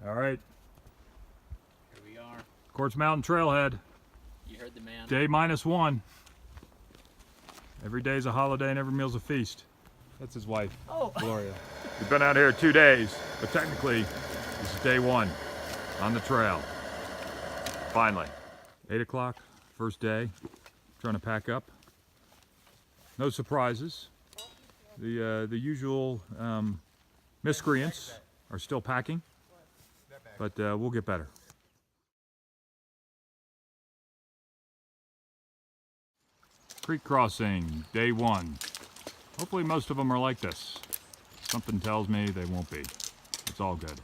All right. Here we are. Quartz Mountain Trailhead. You heard the man. Day -1. Every day's a holiday and every meal's a feast. That's his wife, Gloria. We've been out here 2 days, but technically this is day 1 on the trail. Finally. 8 o'clock, first day. Trying to pack up. No surprises. The usual miscreants are still packing, but we'll get better. Creek crossing, day 1. Hopefully most of them are like this. Something tells me they won't be. It's all good.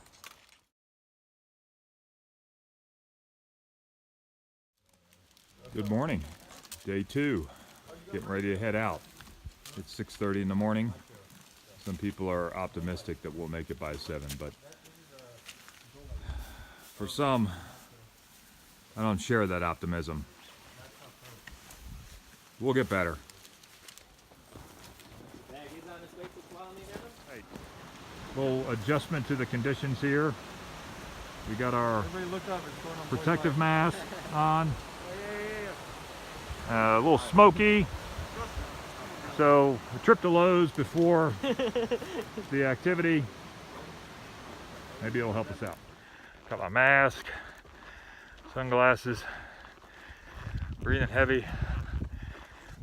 Good morning. Day 2. Getting ready to head out. It's 6:30 in the morning. Some people are optimistic that we'll make it by 7, but for some, I don't share that optimism. We'll get better. Hey, little adjustment to the conditions here. We got our protective mask on. A little smoky. So a trip to Lowe's before the activity. Maybe it'll help us out. Got my mask, sunglasses, breathing heavy.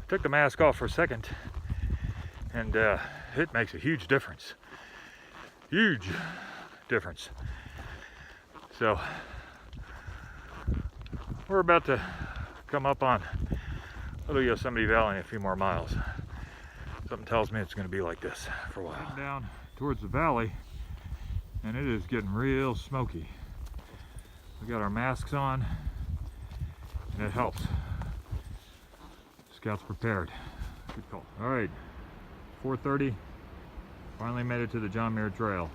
Took the mask off for a second, and it makes a huge difference. Huge difference. So we're about to come up on Little Yosemite Valley in a few more miles. Something tells me it's going to be like this for a while. Heading down towards the valley, and it is getting real smoky. We got our masks on, and it helps. Scouts prepared. Good call. All right, 4:30. Finally made it to the John Muir Trail.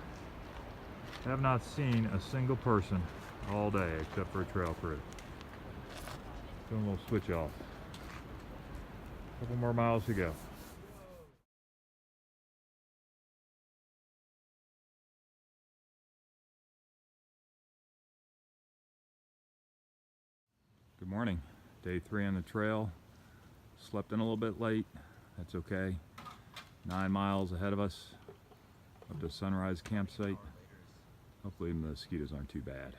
Have not seen a single person all day except for a trail crew. Doing a little switch off. Couple more miles to go. Good morning. Day 3 on the trail. Slept in a little bit late. That's okay. 9 miles ahead of us up to Sunrise campsite. Hopefully the mosquitoes aren't too bad.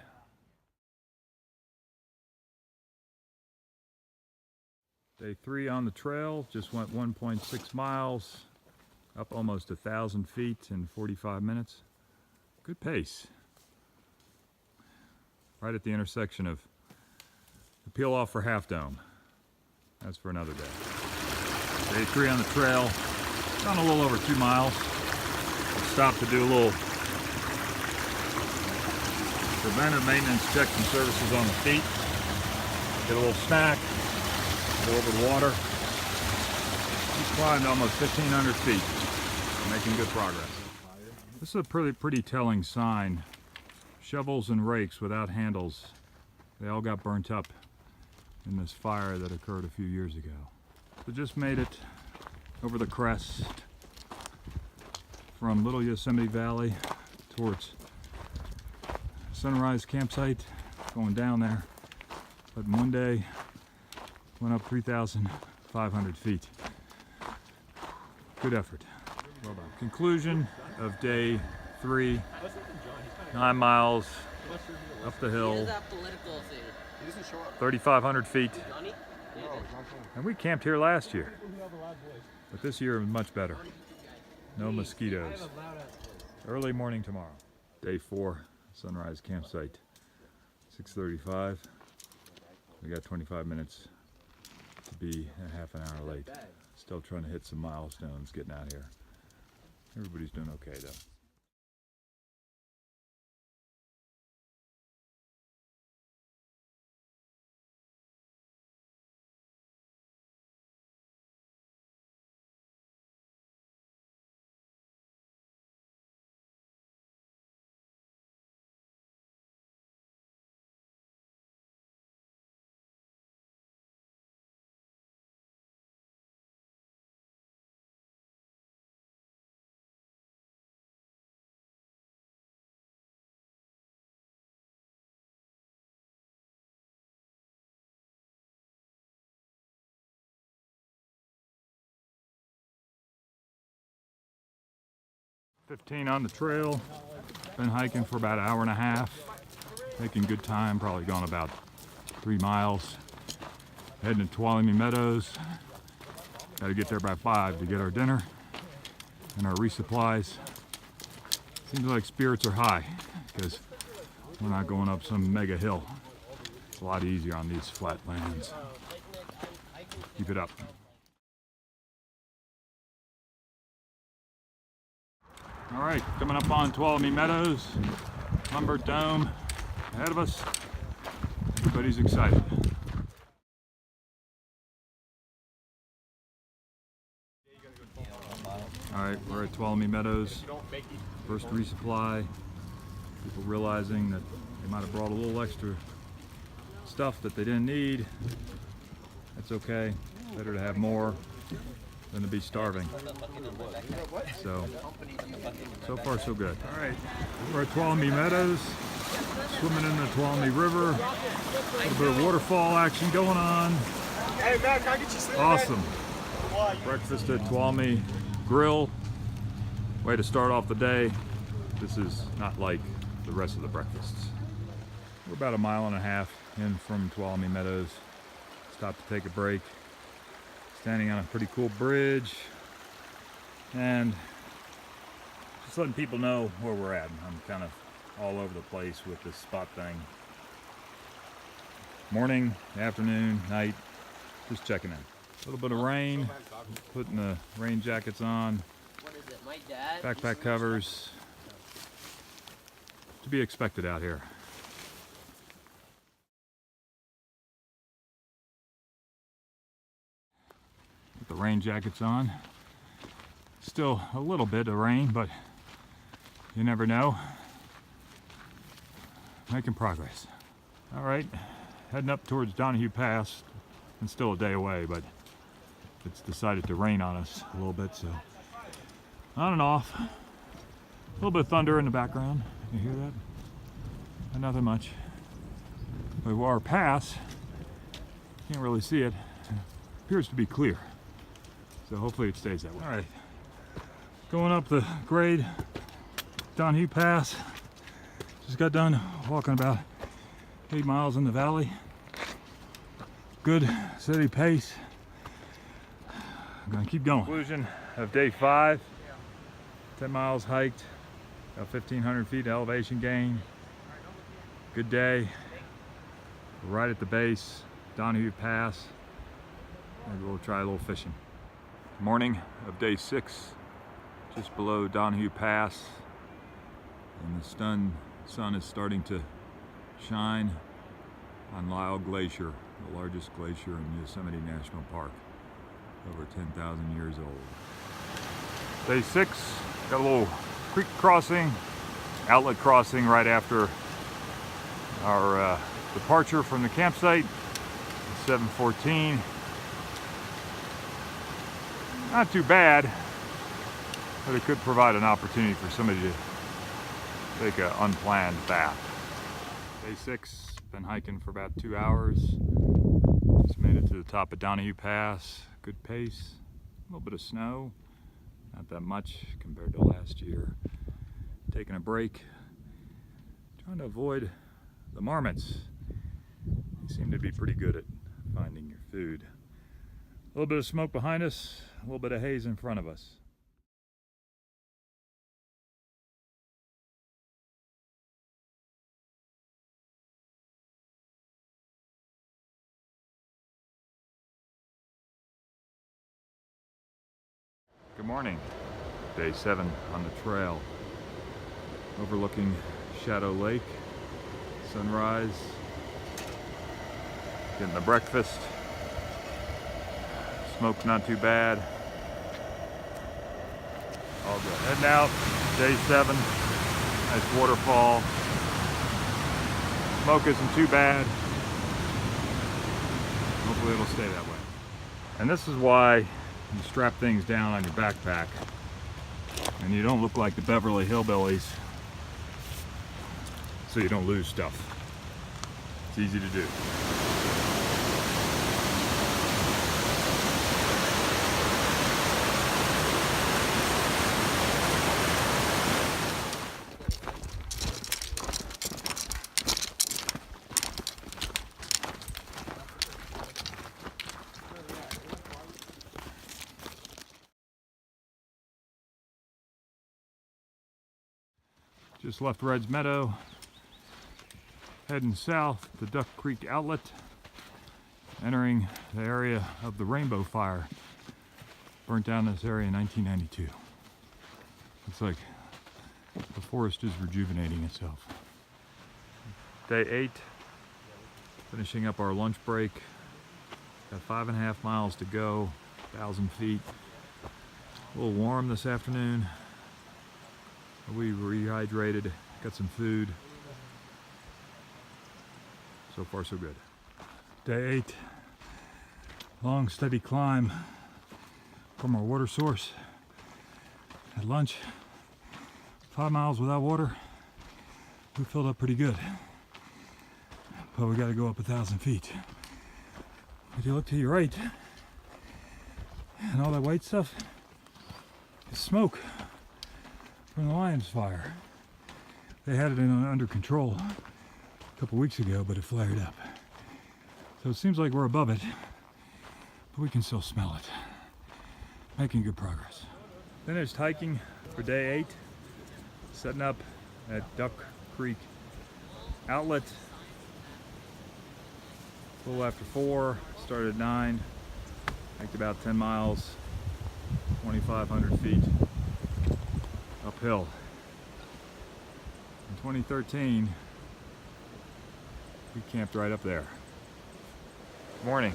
Day 3 on the trail. Just went 1.6 miles. Up almost 1,000 feet in 45 minutes. Good pace. Right at the intersection of the Peel Off for Half Dome. That's for another day. Day 3 on the trail. Gone a little over 2 miles. Stopped to do a little preventive maintenance checks and services on the feet. Get a little snack. Go over the water. We've climbed almost 1,500 feet. Making good progress. This is a pretty telling sign. Shovels and rakes without handles. They all got burnt up in this fire that occurred a few years ago. So just made it over the crest from Little Yosemite Valley towards Sunrise campsite, going down there. But in one day, went up 3,500 feet. Good effort. Well done. Conclusion of day 3, 9 miles up the hill. 3,500 feet. And we camped here last year, but this year was much better. No mosquitoes. Early morning tomorrow. Day 4, Sunrise campsite. 6:35. We got 25 minutes to be a half an hour late. Still trying to hit some milestones getting out here. Everybody's doing okay though. 15 on the trail. Been hiking for about an hour and a half. Making good time, probably gone about 3 miles. Heading to Tuolumne Meadows. Got to get there by 5 to get our dinner and our resupplies. Seems like spirits are high because we're not going up some mega hill. It's a lot easier on these flat lands. Keep it up. All right, coming up on Tuolumne Meadows, Lumber Dome ahead of us. Everybody's excited. All right, we're at Tuolumne Meadows. First resupply. People realizing that they might have brought a little extra stuff that they didn't need. That's okay. Better to have more than to be starving. So far so good. All right, we're at Tuolumne Meadows, swimming in the Tuolumne River. A little bit of waterfall action going on. Hey man, can I get you sleep? Awesome. Breakfast at Tuolumne Grill. Way to start off the day. This is not like the rest of the breakfasts. We're about a mile and a half in from Tuolumne Meadows. Stopped to take a break. Standing on a pretty cool bridge. And just letting people know where we're at. I'm kind of all over the place with this spot thing. Morning, afternoon, night, just checking in. A little bit of rain, putting the rain jackets on. What is it, my dad? Backpack covers. To be expected out here. With the rain jackets on. Still a little bit of rain, but you never know. Making progress. All right, heading up towards Donahue Pass. And still a day away, but it's decided to rain on us a little bit, so on and off. A little bit of thunder in the background. You hear that? But nothing much. But our pass, can't really see it. Appears to be clear. So hopefully it stays that way. All right, going up the grade, Donahue Pass. Just got done walking about 8 miles in the valley. Good steady pace. I'm gonna keep going. Conclusion of day 5. 10 miles hiked, about 1,500 feet elevation gain. Good day. We're right at the base, Donahue Pass. Maybe we'll try a little fishing. Morning of day 6, just below Donahue Pass. And the sun is starting to shine on Lyle Glacier, the largest glacier in Yosemite National Park, over 10,000 years old. Day 6, got a little creek crossing, outlet crossing right after our departure from the campsite, 7:14. Not too bad, but it could provide an opportunity for somebody to take an unplanned bath. Day 6, been hiking for about 2 hours. Just made it to the top of Donahue Pass. Good pace. A little bit of snow. Not that much compared to last year. Taking a break. Trying to avoid the marmots. They seem to be pretty good at finding your food. A little bit of smoke behind us. A little bit of haze in front of us. Good morning. Day 7 on the trail. Overlooking Shadow Lake. Sunrise. Getting the breakfast. Smoke not too bad. All good. Heading out. Day 7. Nice waterfall. Smoke isn't too bad. Hopefully it'll stay that way. And this is why you strap things down on your backpack and you don't look like the Beverly Hillbillies, so you don't lose stuff. It's easy to do. Just left Red's Meadow, heading south to Duck Creek Outlet, entering the area of the Rainbow Fire. Burnt down this area in 1992. Looks like the forest is rejuvenating itself. Day 8, finishing up our lunch break. Got 5.5 miles to go, 1,000 feet. A little warm this afternoon. We rehydrated, got some food. So far so good. Day 8, long steady climb from our water source. At lunch, 5 miles without water. We filled up pretty good. But we gotta go up 1,000 feet. If you look to your right, and all that white stuff is smoke from the Lions fire. They had it under control a couple weeks ago, but it flared up. So it seems like we're above it, but we can still smell it. Making good progress. Finished hiking for day 8, setting up at Duck Creek Outlet. A little after 4, started at 9, hiked about 10 miles, 2,500 feet uphill. In 2013, we camped right up there. Morning,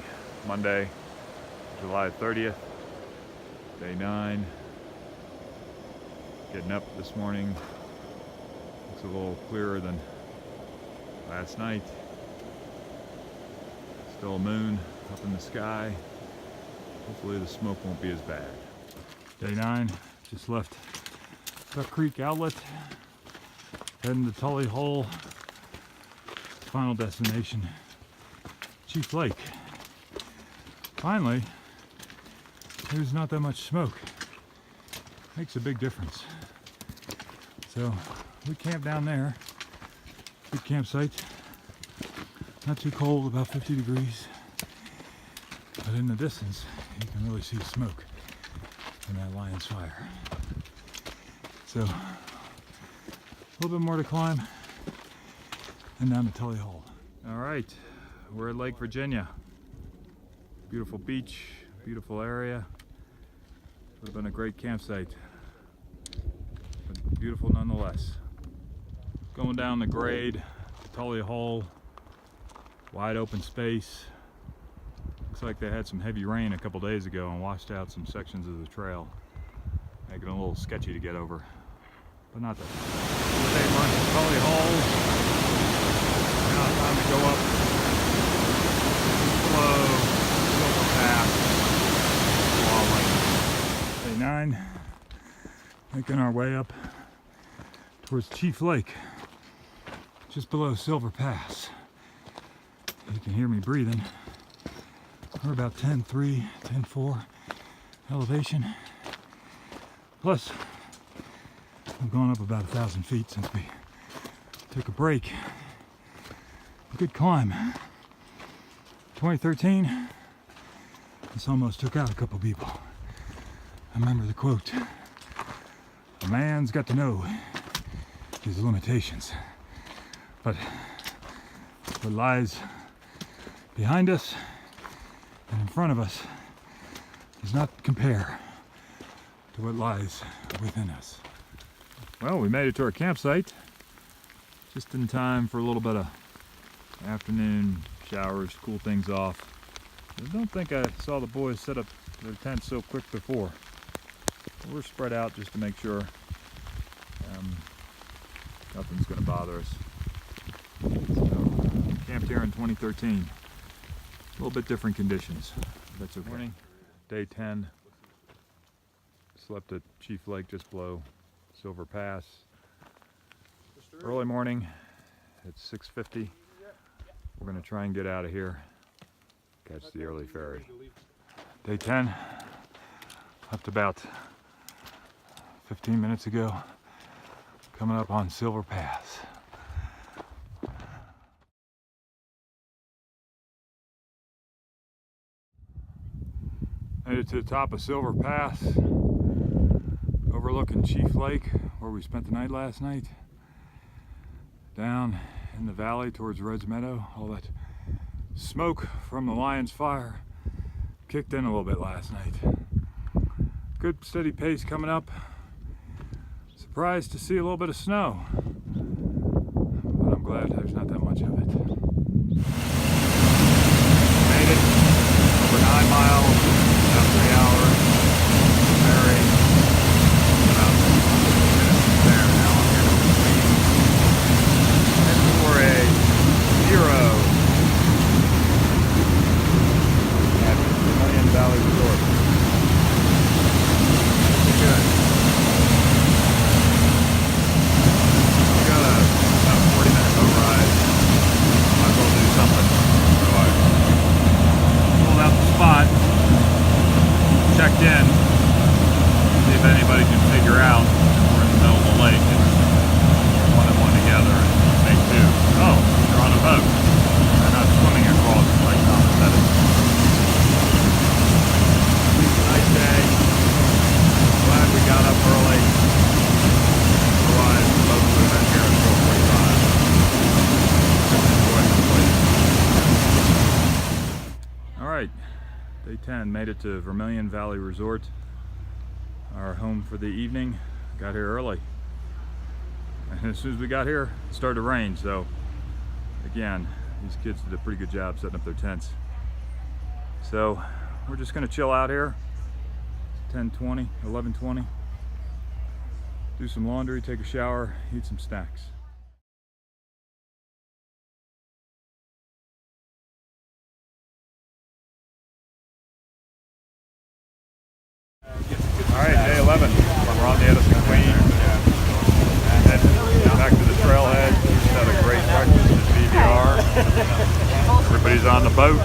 Monday, July 30th, day 9. Getting up this morning. Looks a little clearer than last night. Still a moon up in the sky. Hopefully the smoke won't be as bad. Day 9, just left Duck Creek Outlet, heading to Tully Hole, final destination, Chief Lake. Finally, there's not that much smoke. Makes a big difference. So we camped down there, good campsite, not too cold, about 50 degrees, but in the distance you can really see smoke from that Lion's fire. So a little bit more to climb and down to Tully Hole. All right, we're at Lake Virginia. Beautiful beach, beautiful area. Would have been a great campsite, but beautiful nonetheless. Going down the grade to Tully Hole, wide open space. Looks like they had some heavy rain a couple days ago and washed out some sections of the trail, making it a little sketchy to get over, but not that bad. Day lunch at Tully Hole. Now it's time to go up slow, Silver Pass. Day 9, making our way up towards Chief Lake, just below Silver Pass. You can hear me breathing. We're about 10.3, 10.4 elevation. Plus, we've gone up about 1,000 feet since we took a break. A good climb. 2013, this almost took out a couple people. I remember the quote, "A man's got to know his limitations, but what lies behind us and in front of us does not compare to what lies within us." Well, we made it to our campsite just in time for a little bit of afternoon showers, cool things off. I don't think I saw the boys set up their tents so quick before. We're spread out just to make sure nothing's going to bother us. So, camped here in 2013. A little bit different conditions. That's okay. Morning, day 10. Slept at Chief Lake just below Silver Pass. Early morning at 6:50. We're going to try and get out of here, catch the early ferry. Day 10, left about 15 minutes ago, coming up on Silver Pass. Made it to the top of Silver Pass, overlooking Chief Lake, where we spent the night last night. down in the valley towards Red's Meadow. All that smoke from the lion's fire kicked in a little bit last night. Good steady pace coming up. Surprised to see a little bit of snow, but I'm glad there's not that much of it. Made it over 9 miles, about 3 hours. Very about 15 minutes from there. Now I'm here to heading for a 0 at Vermillion Valley Resort. Pretty good. We got about a 40-minute boat ride. Might as well do something. So I pulled out the spot, checked in, see if anybody can figure out we're in the middle of the lake and one and one together and make two. Oh, they're on a boat. They're not swimming across like Thomas said it. Nice day. Glad we got up early. Otherwise, the boat would have been here at 4:45. All right, day 10, made it to Vermillion Valley Resort, our home for the evening. Got here early, and as soon as we got here, it started to rain. So again, these kids did a pretty good job setting up their tents. So we're just gonna chill out here. 10:20, 11:20. Do some laundry, take a shower, eat some snacks. All right, day 11. We're on the Edison Queen. And then back to the trailhead. Just had a great breakfast at VDR. Everybody's on the boat.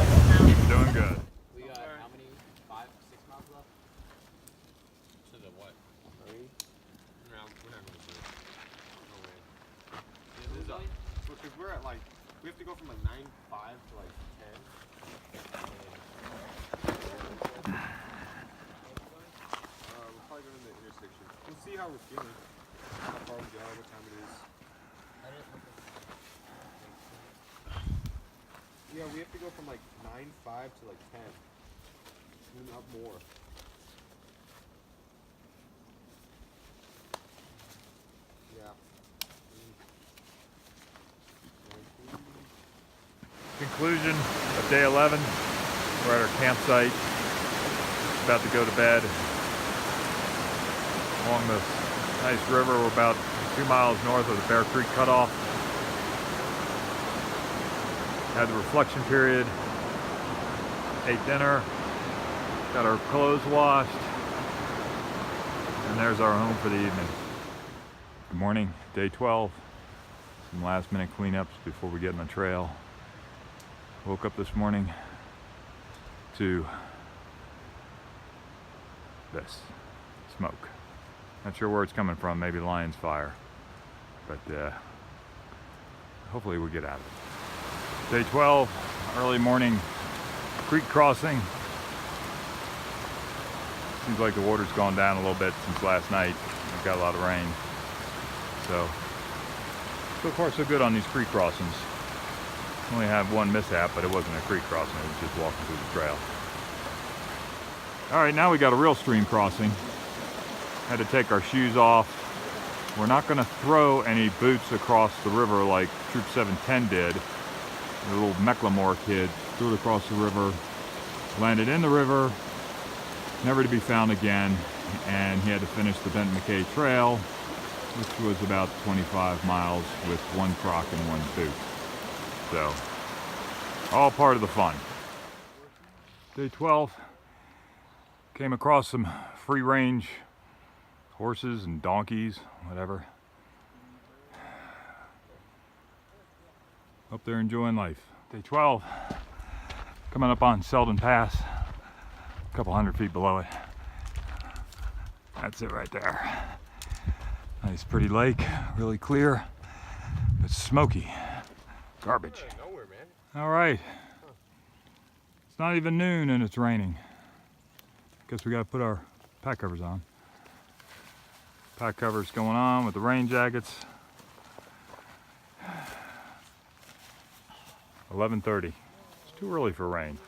Doing good. We got how many? 5, 6 miles left? To the what? 3? No, we're not going to do it. No way. Because we're at like, we have to go from like 9:05 to like 10. We'll probably go to the intersection. We'll see how we're feeling. How far we go, what time it is. Yeah, we have to go from like 9:05 to like 10. Even up more. Yeah. Conclusion of day 11. We're at our campsite. About to go to bed. Along this nice river. We're about 2 miles north of the Bear Creek cutoff. Had the reflection period. Ate dinner. Got our clothes washed. And there's our home for the evening. Good morning, day 12. Some last minute cleanups before we get on the trail. Woke up this morning to this smoke. Not sure where it's coming from, maybe lion's fire, but hopefully we'll get out of it. Day 12, early morning creek crossing. Seems like the water's gone down a little bit since last night. We've got a lot of rain. So far so good on these creek crossings. Only had one mishap, but it wasn't a creek crossing, it was just walking through the trail. All right, now we got a real stream crossing. Had to take our shoes off. We're not gonna throw any boots across the river like Troop 710 did. The little Mecklemore kid threw it across the river, landed in the river, never to be found again, and he had to finish the Benton McKay Trail, which was about 25 miles with one croc and one boot. So, all part of the fun. Day 12, came across some free range horses and donkeys, whatever. Hope they're enjoying life. Day 12, coming up on Selden Pass, a couple hundred feet below it. That's it right there. Nice pretty lake, really clear, but smoky. Garbage. Nowhere, man. All right. It's not even noon and it's raining. Guess we gotta put our pack covers on. Pack covers going on with the rain jackets. 11:30. It's too early for rain.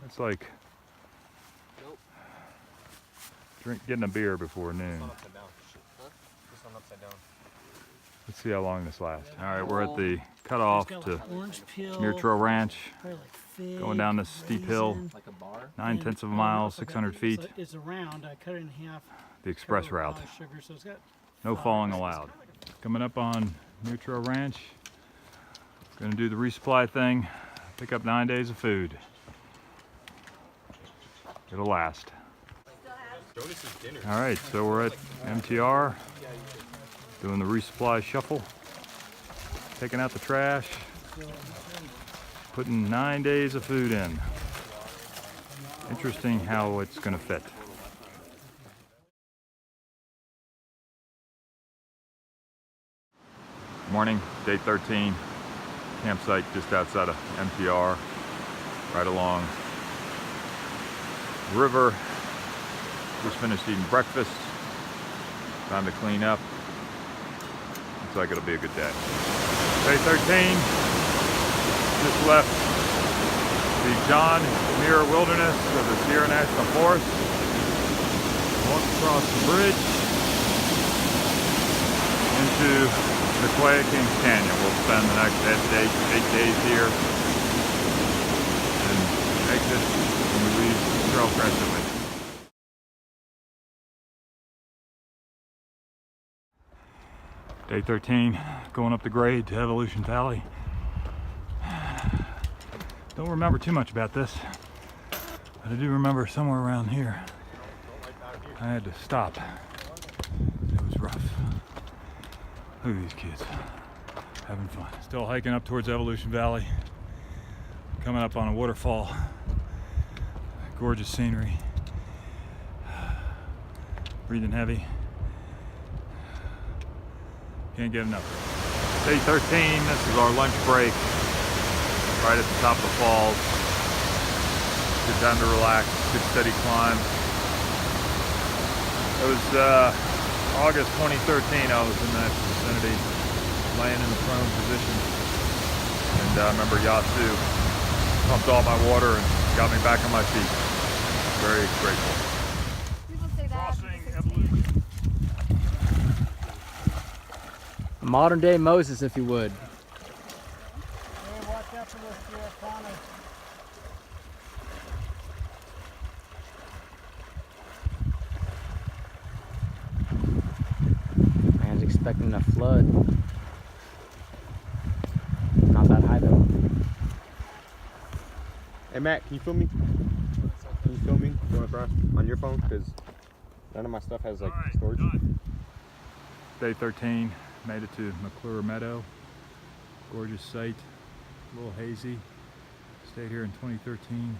It's like getting a beer before noon. Upside down. Huh? This one upside down. Let's see how long this lasts. All right, we're at the cutoff to orange peel, Muir Ranch. probably like fig, Going down this steep hill, raisin, Like a bar? 9/10 of a mile, 600 feet. It's a round. I cut it in half. The express put a lot route. of Sugar, so it's got No falling allowed. Coming up on Muir Ranch. Gonna do the resupply thing. Pick up 9 days of food. It'll last. All right, so we're at MTR. Doing the resupply shuffle. Taking out the trash. Putting 9 days of food in. Interesting how it's gonna fit. Morning, day 13. Campsite just outside of MTR. Right along the river. Just finished eating breakfast. Time to clean up. Looks like it'll be a good day. Day 13. Just left the John Muir Wilderness of the Sierra National Forest. Walked across the bridge into the Quay Kings Canyon. We'll spend the next 8 days here and exit when we leave Trailcrest at Whitney. Day 13, going up the grade to Evolution Valley. Don't remember too much about this, but I do remember somewhere around here I had to stop. It was rough. Look at these kids, having fun. Still hiking up towards Evolution Valley. Coming up on a waterfall. Gorgeous scenery. Breathing heavy. Can't get enough. Day 13, this is our lunch break. Right at the top of the falls. Good time to relax, good steady climb. It was August 2013, I was in that vicinity, laying in the prone position. And I remember Yasu pumped all my water and got me back on my feet. Very grateful. People say that. Crossing Evolution. Modern day Moses, if you would. Hey, watch out for those Giaconas. Man's expecting a flood. Not that high though. Hey Matt, can you film me? Can you film me going across on your phone? Because none of my stuff has like storage. Day 13, made it to Muir Meadows. Gorgeous site, a little hazy. Stayed here in 2013.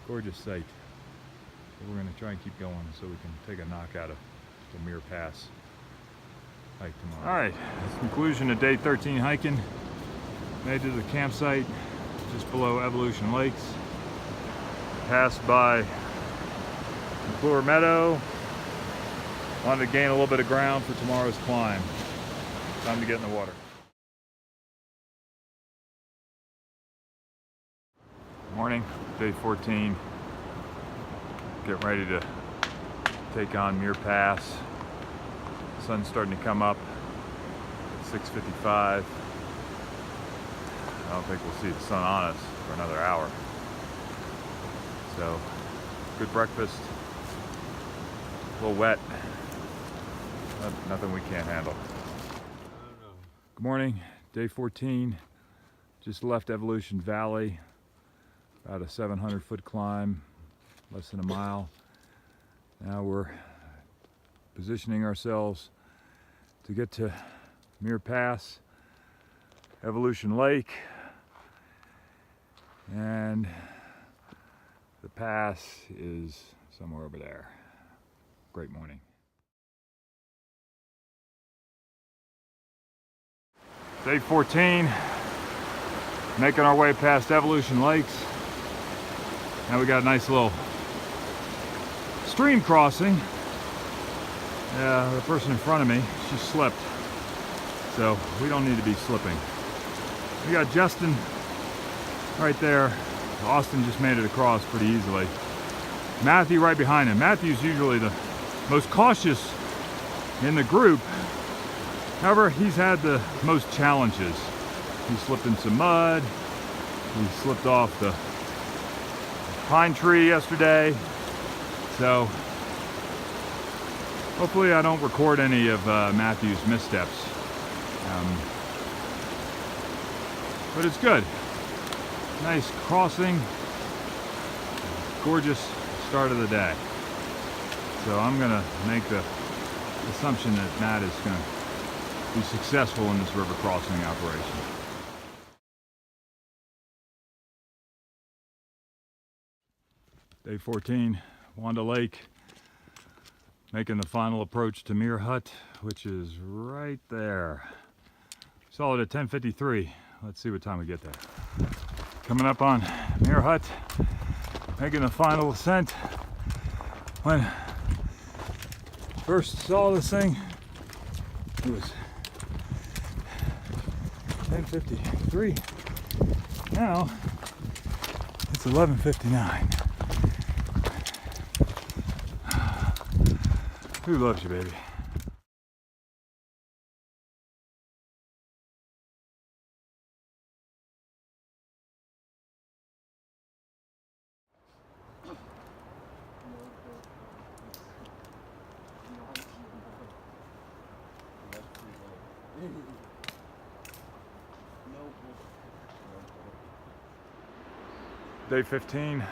Gorgeous site. So we're gonna try and keep going so we can take a knock out of the Muir Pass hike tomorrow. All right, conclusion of day 13 hiking. Made it to the campsite just below Evolution Lakes. Passed by Muir Meadows. Wanted to gain a little bit of ground for tomorrow's climb. Time to get in the water. Morning, day 14. Getting ready to take on Muir Pass. Sun's starting to come up at 6:55. I don't think we'll see the sun on us for another hour. So, good breakfast. A little wet. Nothing we can't handle. Good morning, day 14. Just left Evolution Valley. About a 700-foot climb, less than a mile. Now we're positioning ourselves to get to Muir Pass, Evolution Lake, and the pass is somewhere over there. Great morning. Day 14, making our way past Evolution Lakes. Now we got a nice little stream crossing. The person in front of me, she slipped. So we don't need to be slipping. We got Justin right there. Austin just made it across pretty easily. Matthew right behind him. Matthew's usually the most cautious in the group. However, he's had the most challenges. He slipped in some mud. He slipped off the pine tree yesterday. So hopefully I don't record any of Matthew's missteps. But it's good. Nice crossing. Gorgeous start of the day. So I'm gonna make the assumption that Matt is gonna be successful in this river crossing operation. Day 14, Wanda Lake, making the final approach to Muir Hut, which is right there. Saw it at 10:53. Let's see what time we get there. Coming up on Muir Hut, making the final ascent. When first saw this thing, it was 10:53. Now it's 11:59. Who loves you, baby? Day 15,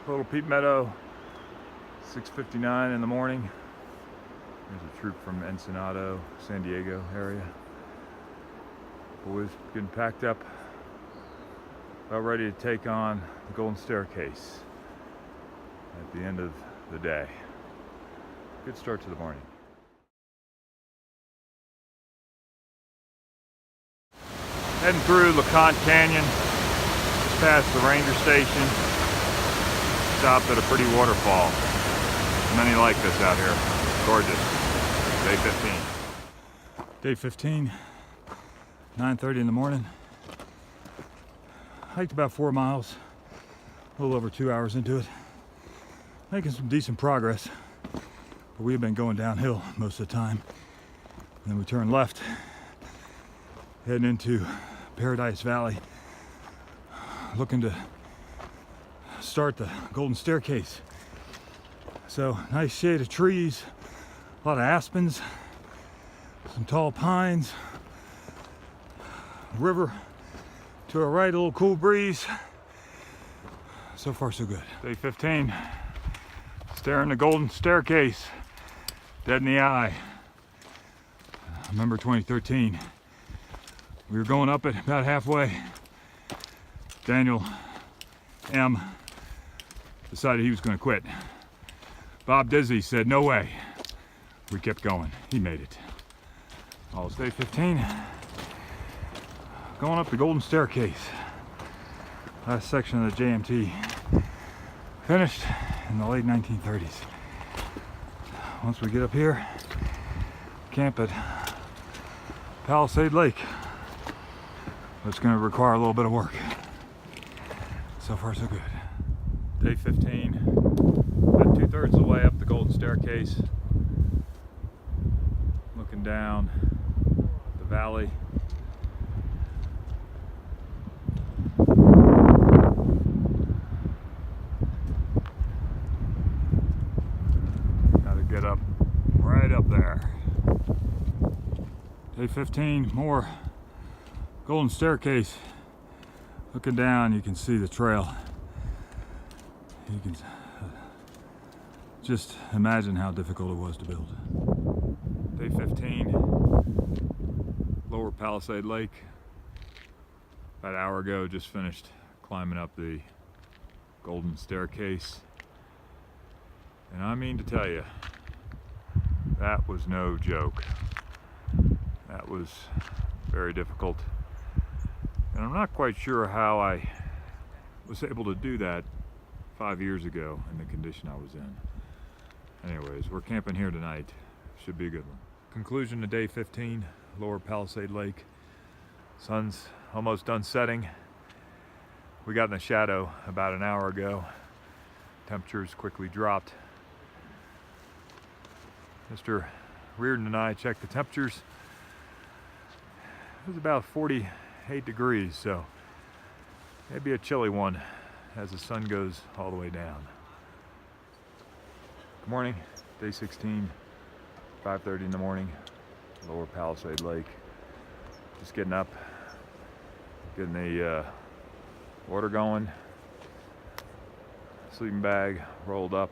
Little Peat Meadow, 6:59 in the morning. There's a troop from Ensenado, San Diego area. Boys getting packed up, about ready to take on the Golden Staircase at the end of the day. Good start to the morning. Heading through LeConte Canyon, just past the ranger station. Stopped at a pretty waterfall. Many like this out here. Gorgeous. Day 15. Day 15, 9:30 in the morning. Hiked about 4 miles, a little over 2 hours into it. Making some decent progress, but we've been going downhill most of the time. And then we turned left, heading into Paradise Valley, looking to start the Golden Staircase. So nice shade of trees, a lot of aspens, some tall pines, river to our right, a little cool breeze. So far so good. Day 15, staring the Golden Staircase dead in the eye. I remember 2013, we were going up it about halfway. Daniel M decided he was going to quit. Bob Dizzy said, no way. We kept going. He made it. All day 15. Going up the Golden Staircase. Last section of the JMT. Finished in the late 1930s. Once we get up here, camp at Palisade Lake. It's going to require a little bit of work. So far so good. Day 15. About 2/3 of the way up the Golden Staircase. Looking down the valley. Gotta get up right up there. Day 15, more Golden Staircase. Looking down, you can see the trail. You can just imagine how difficult it was to build. Day 15, Lower Palisade Lake. About an hour ago, just finished climbing up the Golden Staircase. And I mean to tell you, that was no joke. That was very difficult. And I'm not quite sure how I was able to do that 5 years ago in the condition I was in. Anyways, we're camping here tonight. Should be a good one. Conclusion to day 15, Lower Palisade Lake. Sun's almost done setting. We got in the shadow about an hour ago. Temperatures quickly dropped. Mr. Reardon and I checked the temperatures. It was about 48 degrees, so maybe a chilly one as the sun goes all the way down. Good morning, day 16, 5:30 in the morning, Lower Palisade Lake. Just getting up, getting the water going, sleeping bag rolled up,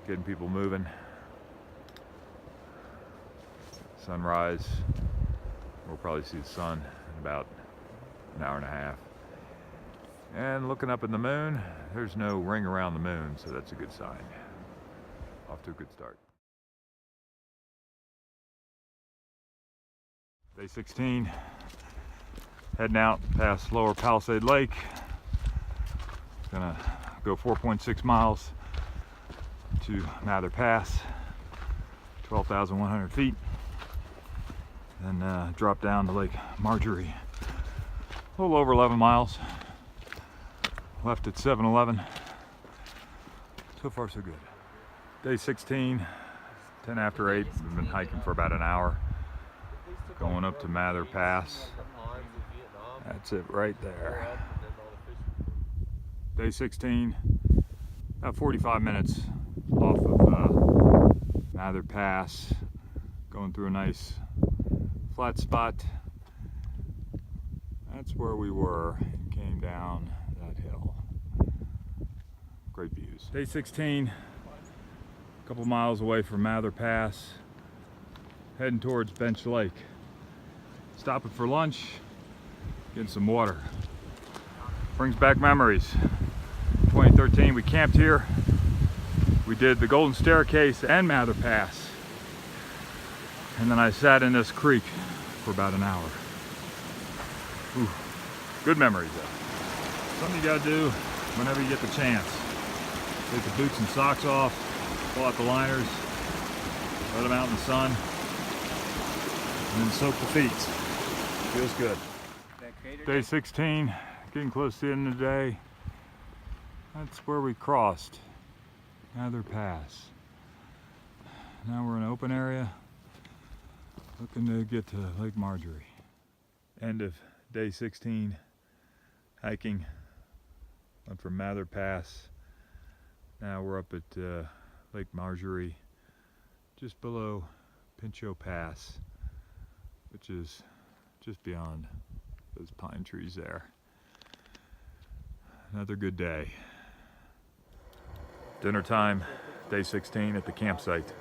getting people moving. Sunrise, we'll probably see the sun in about an hour and a half. And looking up at the moon, there's no ring around the moon, so that's a good sign. Off to a good start. Day 16, heading out past Lower Palisade Lake. Gonna go 4.6 miles to Muir Pass, 12,100 feet. Then drop down to Lake Marjorie, a little over 11 miles. Left at 7-Eleven. So far so good. Day 16, 10 after 8. We've been hiking for about an hour. Going up to Muir Pass. That's it right there. Day 16, about 45 minutes off of Muir Pass. Going through a nice flat spot. That's where we were and came down that hill. Great views. Day 16, a couple miles away from Muir Pass, heading towards Bench Lake. Stopping for lunch, getting some water. Brings back memories. 2013 we camped here. We did the Golden Staircase and Muir Pass. And then I sat in this creek for about an hour. Ooh, good memories though. Something you gotta do whenever you get the chance. Take the boots and socks off, pull out the liners, let them out in the sun, and then soak the feet. Feels good. Day 16, getting close to the end of the day. That's where we crossed Muir Pass. Now we're in an open area, looking to get to Lake Marjorie. End of day 16, hiking. Went from Muir Pass. Now we're up at Lake Marjorie, just below Pinchot Pass, which is just beyond those pine trees there. Another good day. Dinner time, day 16 at the campsite.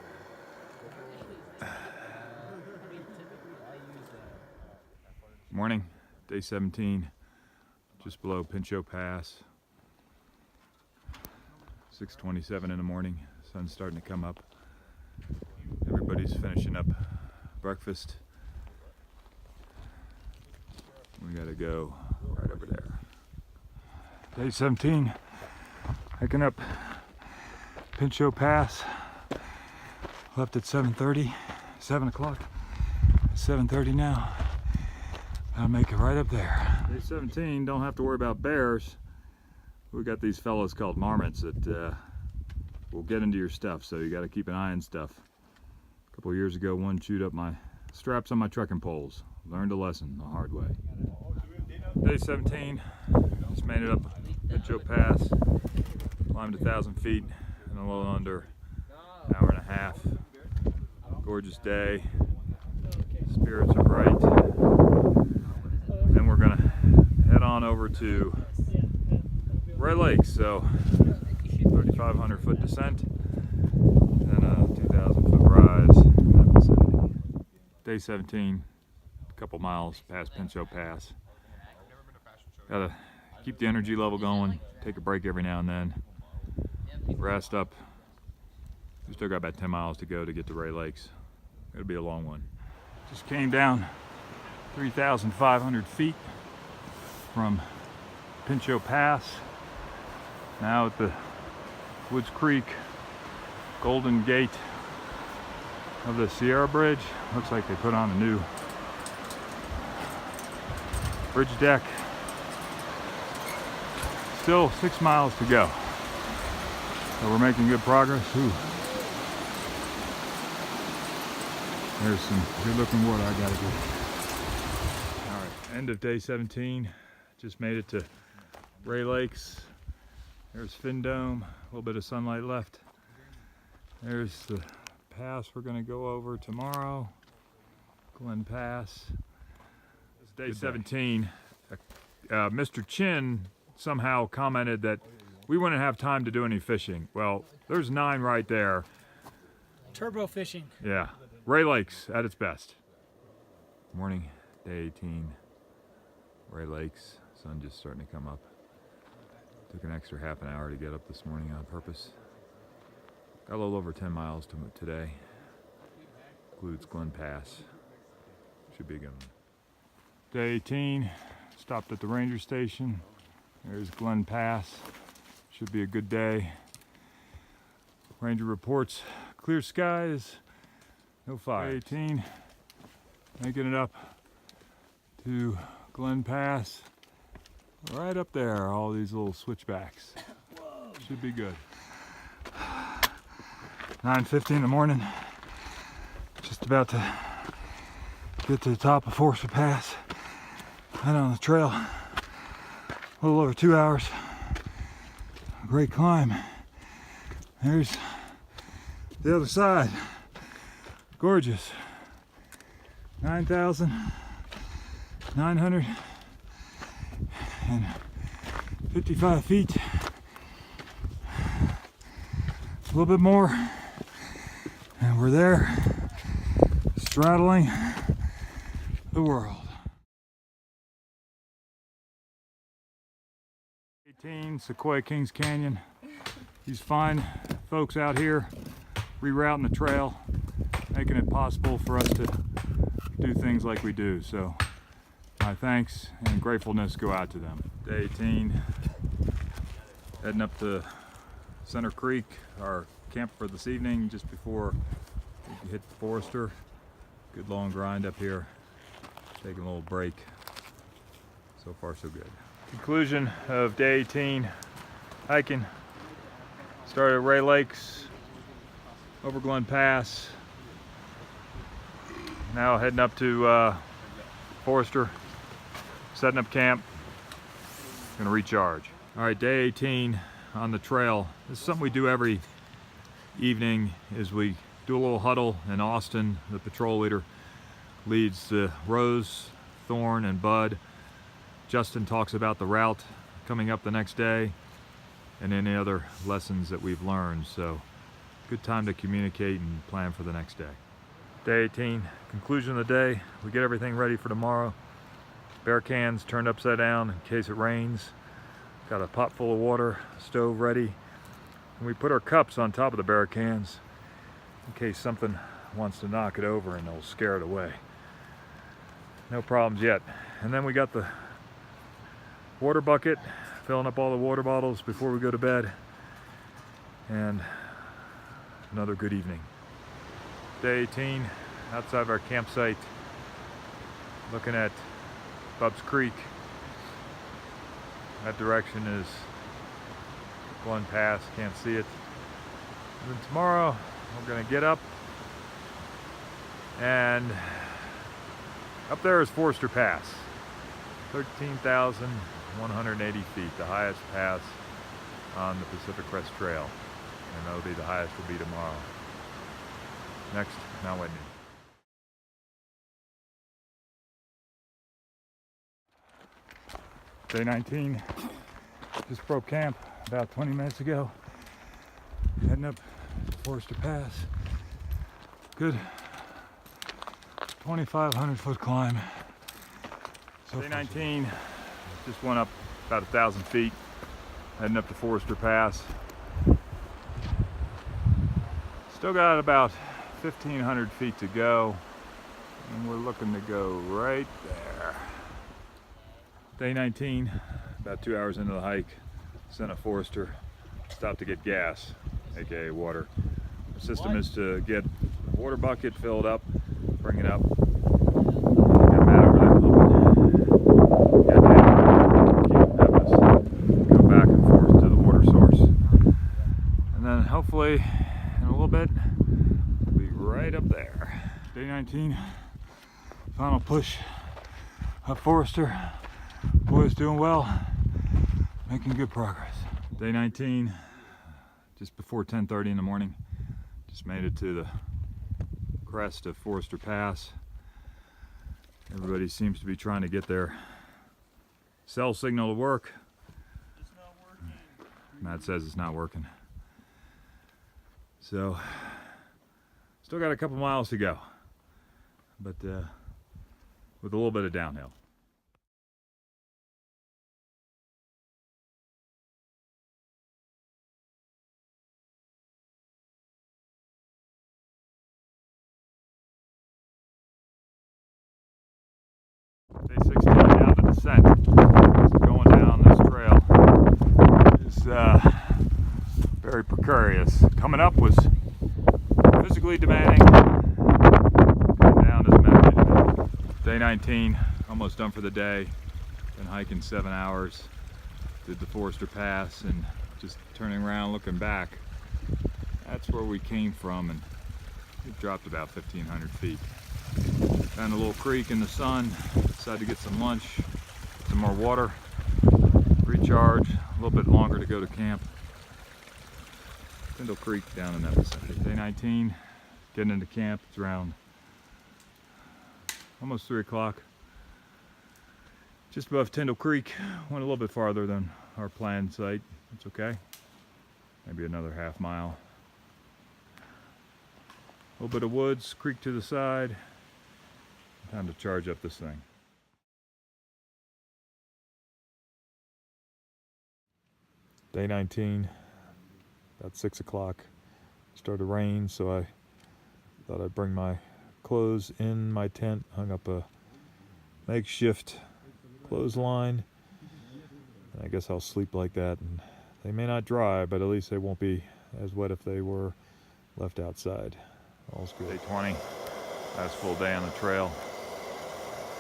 Morning, day 17, just below Pinchot Pass. 6:27 in the morning, sun's starting to come up. Everybody's finishing up breakfast. We gotta go right over there. Day 17, hiking up Pinchot Pass. Left at 7:30, 7 o'clock, 7:30 now. I'll make it right up there. Day 17, don't have to worry about bears. We got these fellows called marmots that will get into your stuff, so you got to keep an eye on stuff. A couple of years ago, one chewed up my straps on my trekking poles. Learned a lesson the hard way. Day 17, just made it up Pinchot Pass. Climbed 1,000 feet in a little under an hour and a half. Gorgeous day. Spirits are bright. Then we're gonna head on over to Ray Lake, so 3,500 foot descent and a 2,000 foot rise in that vicinity. Day 17, a couple miles past Pinchot Pass. Gotta keep the energy level going, take a break every now and then, rest up. We still got about 10 miles to go to get to Ray Lakes. It'll be a long one. Just came down 3,500 feet from Pinchot Pass. Now at the Woods Creek Golden Gate of the Sierra Bridge. Looks like they put on a new bridge deck. Still 6 miles to go. So we're making good progress. Ooh. There's some good looking water I gotta get. All right, end of day 17. Just made it to Ray Lakes. There's Fin Dome, a little bit of sunlight left. There's the pass we're gonna go over tomorrow. Glen Pass. It's day 17. Mr. Chin somehow commented that we wouldn't have time to do any fishing. Well, there's 9 right there. Turbo fishing. Yeah, Ray Lakes at its best. Morning, day 18. Ray Lakes, sun just starting to come up. Took an extra half an hour to get up this morning on purpose. Got a little over 10 miles to today. Includes Glen Pass. Should be a good one. Day 18, stopped at the ranger station. There's Glen Pass. Should be a good day. Ranger reports clear skies, no fire. Day 18, making it up to Glen Pass. Right up there, all these little switchbacks. Should be good. 9:50 in the morning. Just about to get to the top of Forster Pass. Right on the trail. A little over 2 hours. Great climb. There's the other side. Gorgeous. 9,955 feet. A little bit more. And we're there, straddling the world. 18, Sequoia Kings Canyon. These fine folks out here rerouting the trail, making it possible for us to do things like we do. So my thanks and gratefulness go out to them. Day 18, heading up to Center Creek, our camp for this evening, just before we hit Forester. Good long grind up here, taking a little break. So far so good. Conclusion of day 18 hiking. Started at Ray Lakes, over Glen Pass. Now heading up to Forester, setting up camp. Gonna recharge. All right, day 18 on the trail. This is something we do every evening, is we do a little huddle, and Austin, the patrol leader, leads the Rose, Thorn, and Bud. Justin talks about the route coming up the next day and any other lessons that we've learned. So good time to communicate and plan for the next day. Day 18, conclusion of the day. We get everything ready for tomorrow. Bear cans turned upside down in case it rains. Got a pot full of water, stove ready. And we put our cups on top of the bear cans in case something wants to knock it over and it'll scare it away. No problems yet. And then we got the water bucket, filling up all the water bottles before we go to bed. And another good evening. Day 18, outside of our campsite, looking at Bub's Creek. That direction is Glen Pass, can't see it. And then tomorrow, we're gonna get up, and up there is Forster Pass. 13,180 feet, the highest pass on the Pacific Crest Trail. And that'll be the highest will be tomorrow. Next, Mount Whitney. Day 19, just broke camp about 20 minutes ago. Heading up Forster Pass. Good 2,500 foot climb. So day 19, just went up about 1,000 feet. Heading up to Forster Pass. Still got about 1,500 feet to go. And we're looking to go right there. Day 19, about 2 hours into the hike, sent a Forester, stopped to get gas, aka water. The system is to get a water bucket filled up, bring it up. Got Matt over there pumping. hopefully in a little bit we'll be right up there. Day 19, final push up Forester. Boys doing well, making good progress. Day 19, just before 10:30 in the morning. Just made it to the crest of Forester Pass. Everybody seems to be trying to get their cell signal to work. It's not working. Matt says it's not working. So, still got a couple miles to go, but with a little bit of downhill. Day 16 down to descent. Going down this trail is very precarious. Coming up was physically demanding. Going down is mentally. Day 19, almost done for the day. Been hiking 7 hours. Did the Forester Pass, and just turning around, looking back, that's where we came from, and we've dropped about 1,500 feet. Found a little creek in the sun. Decided to get some lunch, some more water, recharge, a little bit longer to go to camp. Tyndall Creek down in that vicinity. Day 19, getting into camp. It's around almost 3 o'clock. Just above Tyndall Creek. Went a little bit farther than our planned site. It's okay. Maybe another half mile. A little bit of woods, creek to the side. Time to charge up this thing. Day 19, about 6 o'clock. Started to rain, so I thought I'd bring my clothes in my tent. Hung up a makeshift clothesline. And I guess I'll sleep like that. And they may not dry, but at least they won't be as wet if they were left outside. All's good. Day 20, last full day on the trail.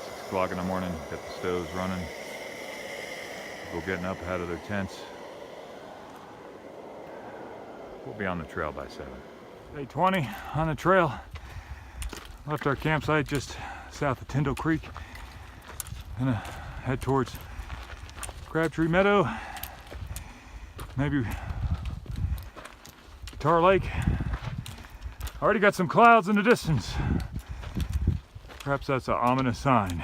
6 o'clock in the morning, got the stoves running. People getting up out of their tents. We'll be on the trail by 7. Day 20 on the trail. Left our campsite just south of Tyndall Creek. Gonna head towards Crabtree Meadow. Maybe Guitar Lake. Already got some clouds in the distance. Perhaps that's an ominous sign.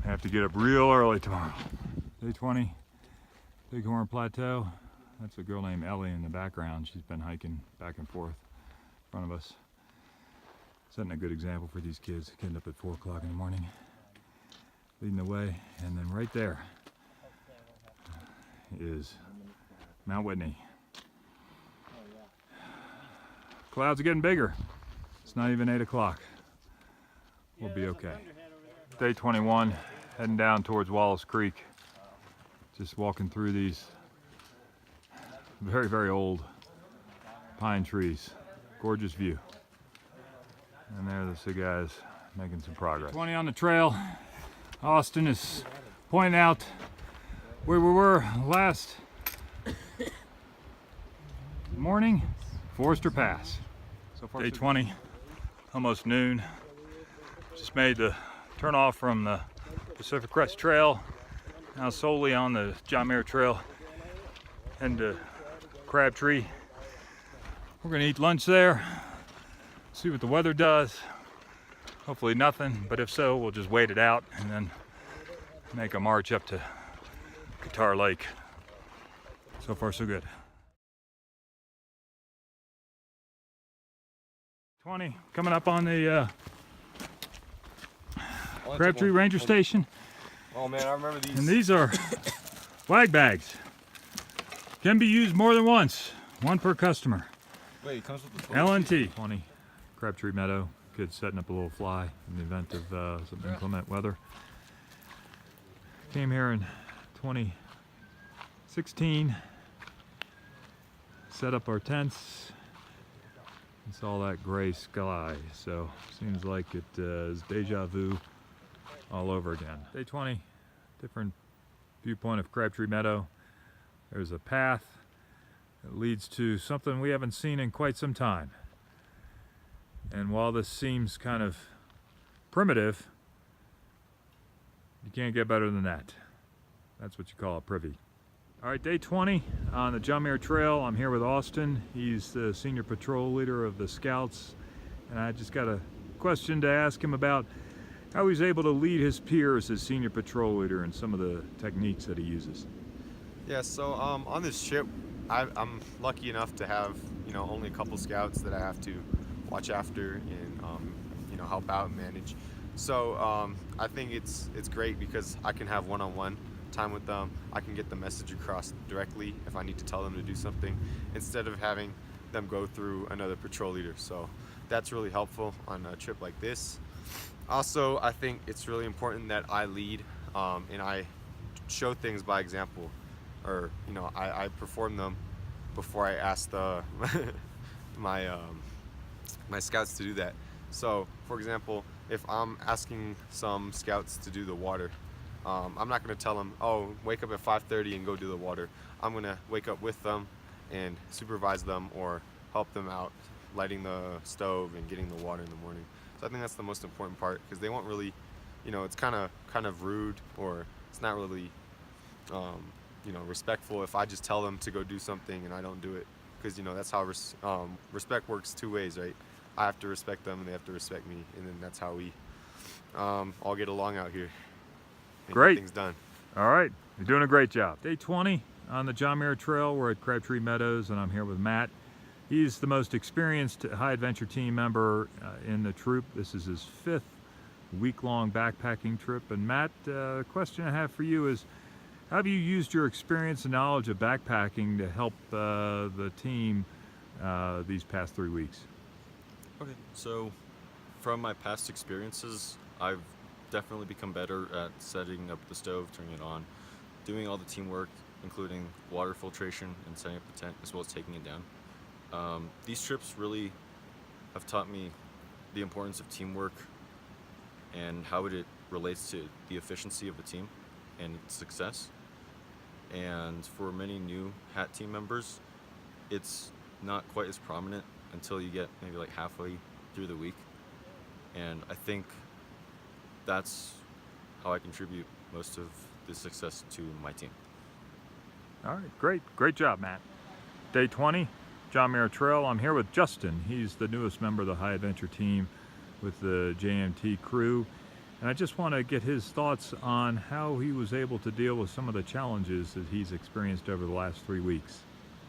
I have to get up real early tomorrow. Day 20, Bighorn Plateau. That's a girl named Ellie in the background. She's been hiking back and forth in front of us. Setting a good example for these kids, getting up at 4 o'clock in the morning. Leading the way, and then right there is Mount Whitney. Clouds are getting bigger. It's not even 8 o'clock. We'll be okay. Day 21, heading down towards Wallace Creek. Just walking through these very, very old pine trees. Gorgeous view. And there the guys making some progress. 20 on the trail. Austin is pointing out where we were last morning. Forester Pass. So far, day 20, almost noon. Just made the turn off from the Pacific Crest Trail. Now solely on the John Muir Trail and Crabtree. We're gonna eat lunch there, see what the weather does. Hopefully nothing, but if so, we'll just wait it out and then make a march up to Guitar Lake. So far, so good. 20, coming up on the Crabtree Ranger Station. Oh man, I remember these. And these are flag bags. Can be used more than once. One per customer. Wait, it comes with the LNT. 20, Crabtree Meadow. Kids setting up a little fly in the event of some inclement weather. Came here in 2016. Set up our tents. And saw that gray sky. So seems like it is deja vu all over again. Day 20, different viewpoint of Crabtree Meadow. There's a path It leads to something we haven't seen in quite some time. And while this seems kind of primitive, you can't get better than that. That's what you call a privy. All right, day 20 on the JMT Trail. I'm here with Austin. He's the senior patrol leader of the Scouts. And I just got a question to ask him about how he's able to lead his peers as senior patrol leader and some of the techniques that he uses. Yeah, so on this trip, I'm lucky enough to have, only a couple scouts that I have to watch after and, help out and manage. So I think it's great because I can have one-on-one time with them. I can get the message across directly if I need to tell them to do something instead of having them go through another patrol leader. So that's really helpful on a trip like this. Also, I think it's really important that I lead and I show things by example, or I perform them before I ask my scouts to do that. So, for example, if I'm asking some scouts to do the water, I'm not going to tell them, oh, wake up at 5:30 and go do the water. I'm going to wake up with them and supervise them or help them out lighting the stove and getting the water in the morning. So I think that's the most important part, because they won't really, it's kind of rude, or it's not really, respectful if I just tell them to go do something and I don't do it, because that's how respect works two ways, right? I have to respect them and they have to respect me, and then that's how we all get along out here and Great. get things done. All right, you're doing a great job. Day 20 on the JMT Trail. We're at Crabtree Meadows, and I'm here with Matt. He's the most experienced high adventure team member in the troop. This is his 5th week-long backpacking trip. And Matt, the question I have for you is, how have you used your experience and knowledge of backpacking to help the team these past 3 weeks? Okay, so from my past experiences, I've definitely become better at setting up the stove, turning it on, doing all the teamwork, including water filtration and setting up the tent, as well as taking it down. These trips really have taught me the importance of teamwork and how it relates to the efficiency of the team and its success. And for many new HAT team members, it's not quite as prominent until you get maybe like halfway through the week. And I think that's how I contribute most of the success to my team. All right, great job, Matt. Day 20, JMT Trail. I'm here with Justin. He's the newest member of the high adventure team with the JMT crew. And I just want to get his thoughts on how he was able to deal with some of the challenges that he's experienced over the last 3 weeks.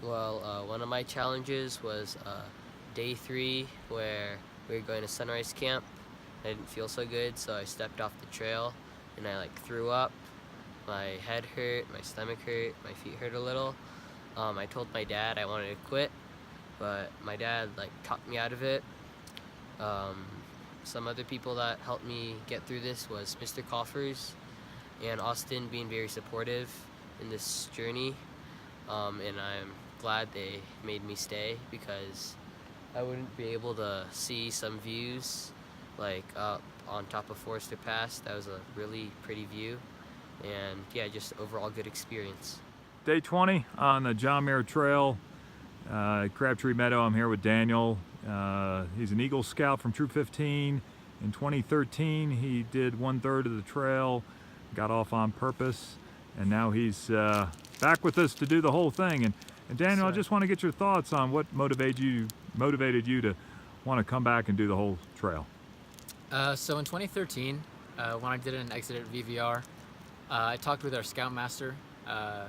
Well, one of my challenges was day 3, where we were going to sunrise camp. I didn't feel so good, so I stepped off the trail and I threw up. My head hurt, my stomach hurt, my feet hurt a little. I told my dad I wanted to quit, but my dad talked me out of it. Some other people that helped me get through this was Mr. Coffers and Austin being very supportive in this journey. And I'm glad they made me stay, because I wouldn't be able to see some views up on top of Forester Pass. That was a really pretty view, and yeah, just overall good experience. Day 20 on the JMT Trail, Crabtree Meadow. I'm here with Daniel. He's an Eagle Scout from Troop 15. In 2013, he did 1/3 of the trail, got off on purpose, and now he's back with us to do the whole thing. And Daniel, I just want to get your thoughts on what motivated you to want to come back and do the whole trail. So in 2013, when I did an exit at VVR, I talked with our Scoutmaster,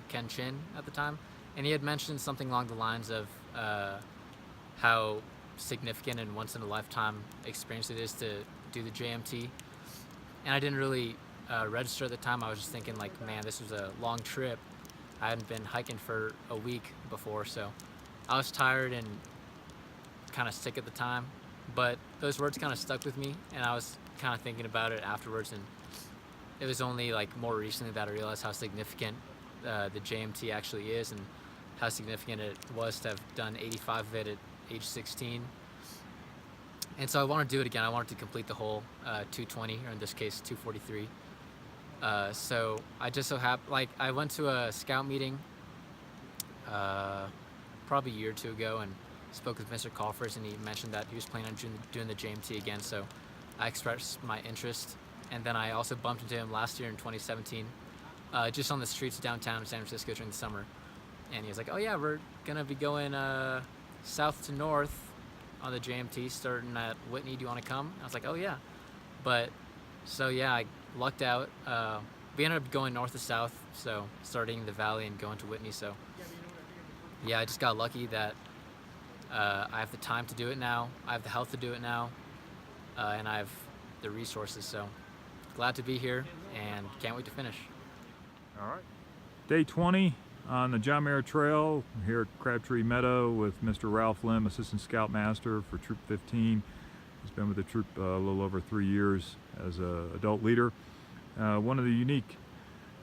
Ken Chin, at the time, and he had mentioned something along the lines of how significant and once-in-a-lifetime experience it is to do the JMT. And I didn't really register at the time. I was just thinking man, this was a long trip. I hadn't been hiking for a week before, so I was tired and kind of sick at the time. But those words kind of stuck with me, and I was kind of thinking about it afterwards, and it was only more recently that I realized how significant the JMT actually is, and how significant it was to have done 85 of it at age 16. And so I wanted to do it again. I wanted to complete the whole 220, or in this case 243. So I just so happened, I went to a scout meeting probably a year or two ago and spoke with Mr. Coffers, and he mentioned that he was planning on doing the JMT again, so I expressed my interest. And then I also bumped into him last year in 2017, just on the streets of downtown San Francisco during the summer. And he was like, oh yeah, we're gonna be going south to north on the JMT starting at Whitney, do you want to come? I was like, oh yeah. But so yeah, I lucked out. We ended up going north to south, so starting the valley and going to Whitney. So yeah, I just got lucky that I have the time to do it now, I have the health to do it now, and I have the resources. So glad to be here and can't wait to finish. All right. Day 20 on the John Muir Trail here at Crabtree Meadow with Mr. Ralph Lim, Assistant Scoutmaster for Troop 15. He's been with the troop a little over 3 years as an adult leader. One of the unique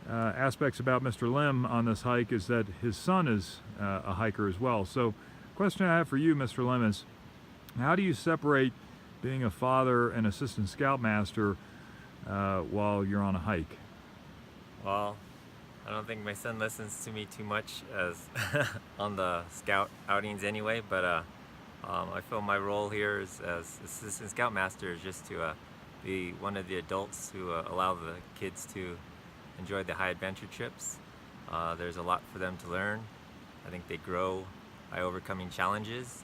aspects about Mr. Lim on this hike is that his son is a hiker as well. So the question I have for you, Mr. Lim, is how do you separate being a father and Assistant Scoutmaster while you're on a hike? Well, I don't think my son listens to me too much as on the scout outings anyway, but I feel my role here as Assistant Scoutmaster is just to be one of the adults who allow the kids to enjoy the high adventure trips. There's a lot for them to learn. I think they grow by overcoming challenges,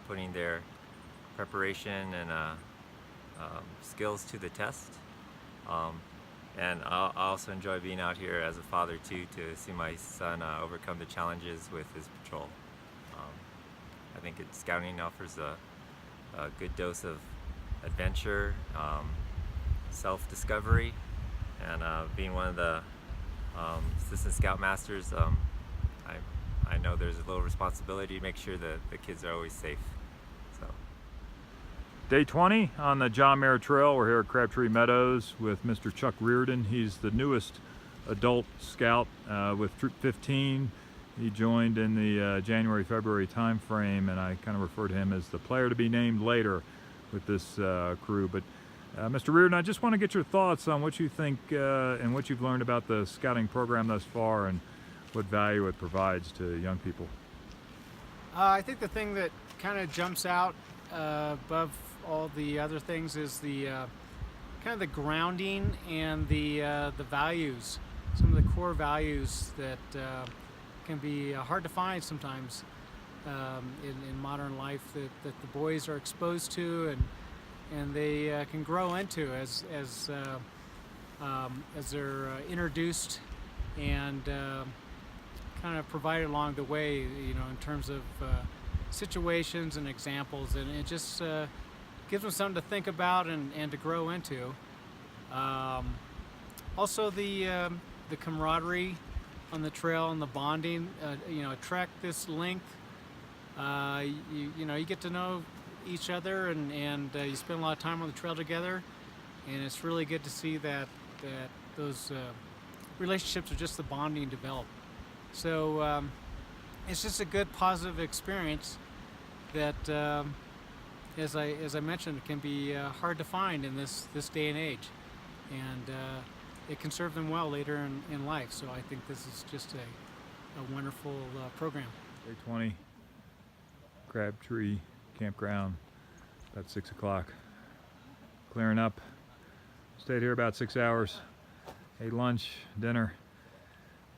putting their preparation and skills to the test. And I also enjoy being out here as a father too, to see my son overcome the challenges with his patrol. I think scouting offers a good dose of adventure, self-discovery, and being one of the Assistant Scoutmasters, I know there's a little responsibility to make sure that the kids are always safe. So. Day 20 on the John Muir Trail. We're here at Crabtree Meadows with Mr. Chuck Reardon. He's the newest adult scout with Troop 15. He joined in the January-February time frame, and I kind of refer to him as the player to be named later with this crew. But Mr. Reardon, I just want to get your thoughts on what you think and what you've learned about the scouting program thus far and what value it provides to young people. I think the thing that kind of jumps out above all the other things is the kind of the grounding and the values, some of the core values that can be hard to find sometimes in modern life that the boys are exposed to and they can grow into as they're introduced and kind of provided along the way, you know, in terms of situations and examples, and it just gives them something to think about and to grow into. Also the camaraderie on the trail and the bonding, you know, a trek this length, you know, you get to know each other and you spend a lot of time on the trail together, and it's really good to see that those relationships are just the bonding develop. So it's just a good positive experience that as I mentioned, can be hard to find in this day and age, and it can serve them well later in life. So I think this is just a wonderful program. Day 20, Crabtree Campground, about 6 o'clock. Clearing up. Stayed here about 6 hours. Ate lunch, dinner.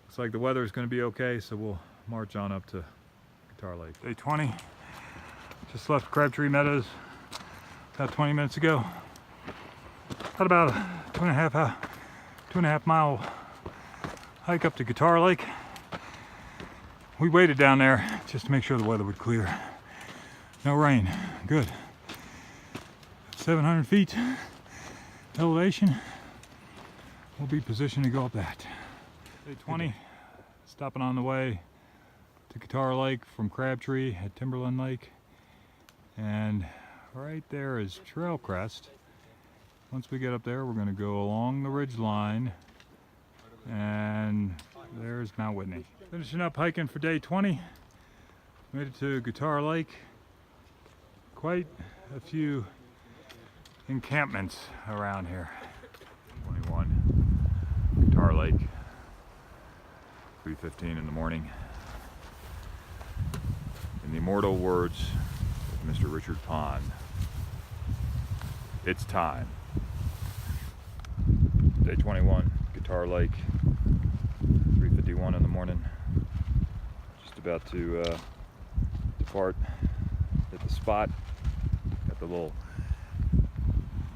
Looks like the weather is going to be okay, so we'll march on up to Guitar Lake. Day 20. Just left Crabtree Meadows about 20 minutes ago. Had about a two and a half mile hike up to Guitar Lake. We waited down there just to make sure the weather would clear. No rain. Good. 700 feet elevation. We'll be positioned to go up that. Day 20. Stopping on the way to Guitar Lake from Crabtree at Timberland Lake. And right there is Trail Crest. Once we get up there, we're going to go along the ridge line, and there's Mount Whitney. Finishing up hiking for day 20. Made it to Guitar Lake. Quite a few encampments around here. 21, Guitar Lake, 3:15 in the morning. In the immortal words of Mr. Richard Pond, it's time. Day 21, Guitar Lake, 3:51 in the morning. Just about to depart, hit the spot. Got the little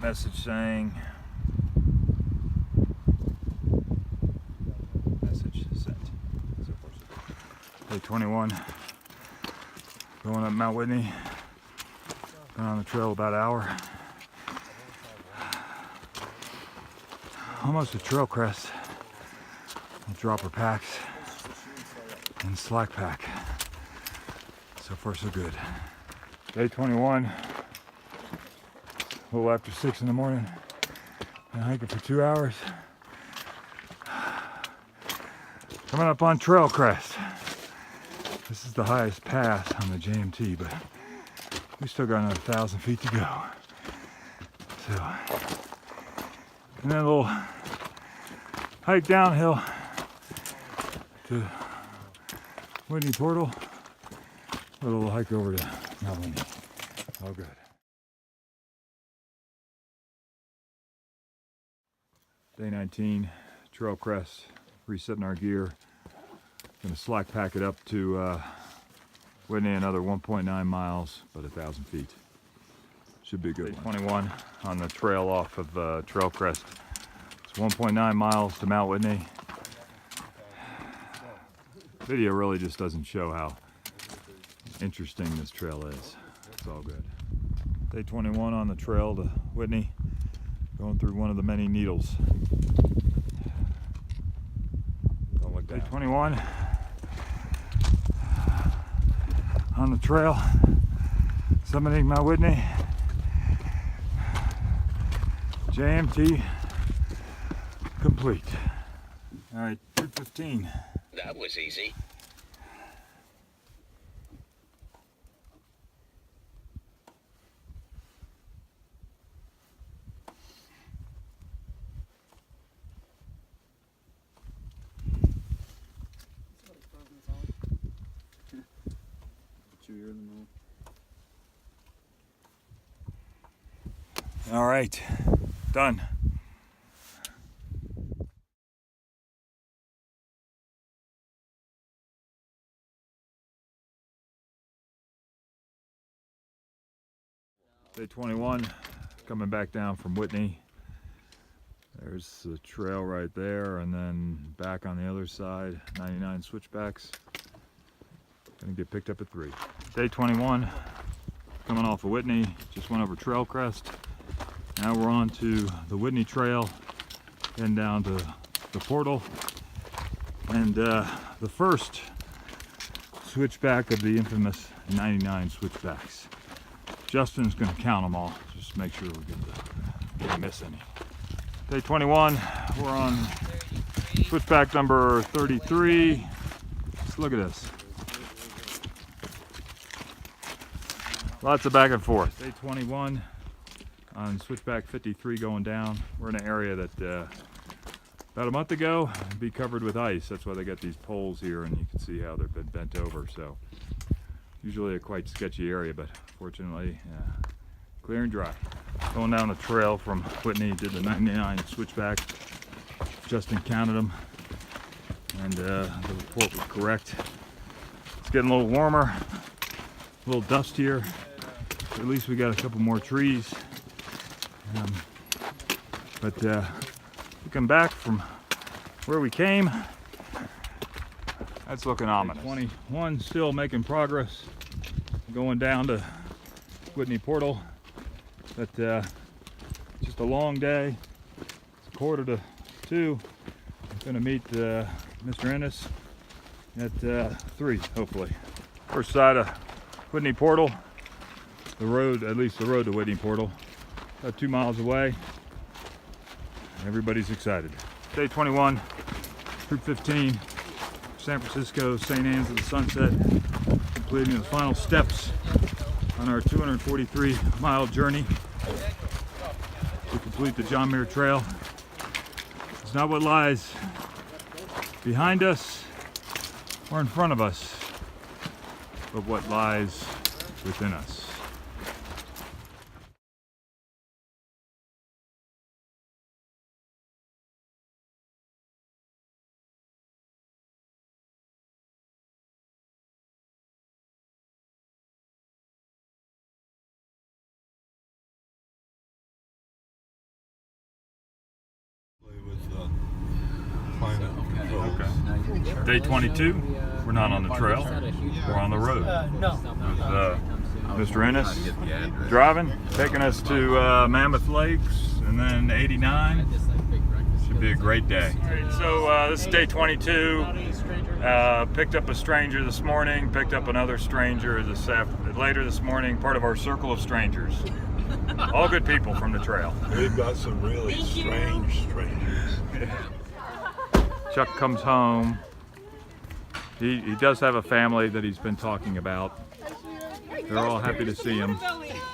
message saying, message sent. So far, so good. Day 21, going up Mount Whitney. Been on the trail about an hour. Almost a trail crest. Dropper packs and slack pack. So far so good. Day 21. A little after 6 in the morning. Been hiking for 2 hours. Coming up on trail crest. This is the highest pass on the JMT, but we still got another 1,000 feet to go. So, and then a little hike downhill to Whitney Portal. A little hike over to Mount Whitney. All good. Day 19, trail crest, resetting our gear. Gonna slack pack it up to Whitney, another 1.9 miles, but 1,000 feet. Should be a good one. Day 21 on the trail off of Trail Crest. It's 1.9 miles to Mount Whitney. Video really just doesn't show how interesting this trail is. It's all good. Day 21 on the trail to Whitney, going through one of the many needles. Don't look down. Day 21 on the trail, summiting Mount Whitney. JMT complete. All right, 2:15. That was easy. All right, done. Day 21, coming back down from Whitney. There's the trail right there, and then back on the other side, 99 switchbacks. Gonna get picked up at 3. Day 21, coming off of Whitney, just went over Trail Crest. Now we're on to the Whitney Trail, then down to the portal, and the first switchback of the infamous 99 switchbacks. Justin's going to count them all, just make sure we don't miss any. Day 21, we're on switchback number 33. Let's look at this. Lots of back and forth. Day 21 on switchback 53 going down. We're in an area that about a month ago would be covered with ice. That's why they got these poles here, and you can see how they've been bent over. So usually a quite sketchy area, but fortunately clear and dry. Going down the trail from Whitney, did the 99 switchback. Justin counted them, and the report was correct. It's getting a little warmer, a little dustier. At least we got a couple more trees. But looking back from where we came, that's looking ominous. 21 still making progress, going down to Whitney Portal. But just a long day. It's 1:45. I'm gonna meet Mr. Ennis at 3, hopefully. First side of Whitney Portal. The road, at least the road to Whitney Portal, about 2 miles away. Everybody's excited. Day 21, Troop 15, San Francisco, St. Anne's of the Sunset, completing the final steps on our 243-mile journey to complete the John Muir Trail. It's not what lies behind us or in front of us, but what lies within us. Okay. Day 22, we're not on the trail, we're on the road. With Mr. Ennis driving, taking us to Mammoth Lakes, and then 89. Should be a great day. So this is day 22. Picked up a stranger this morning, picked up another stranger later this morning, part of our circle of strangers. All good people from the trail. We've got some really strange strangers. Chuck comes home. He does have a family that he's been talking about. They're all happy to see him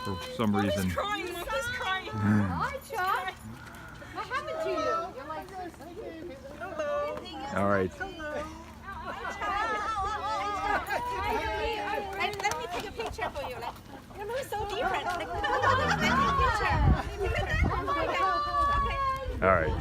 for some reason. Hi, Chuck. What happened to you? You're like this. Hello. All right. Let me take a picture for you. Like, you look so different. Like, let me take a picture. You look at that? Okay. All right.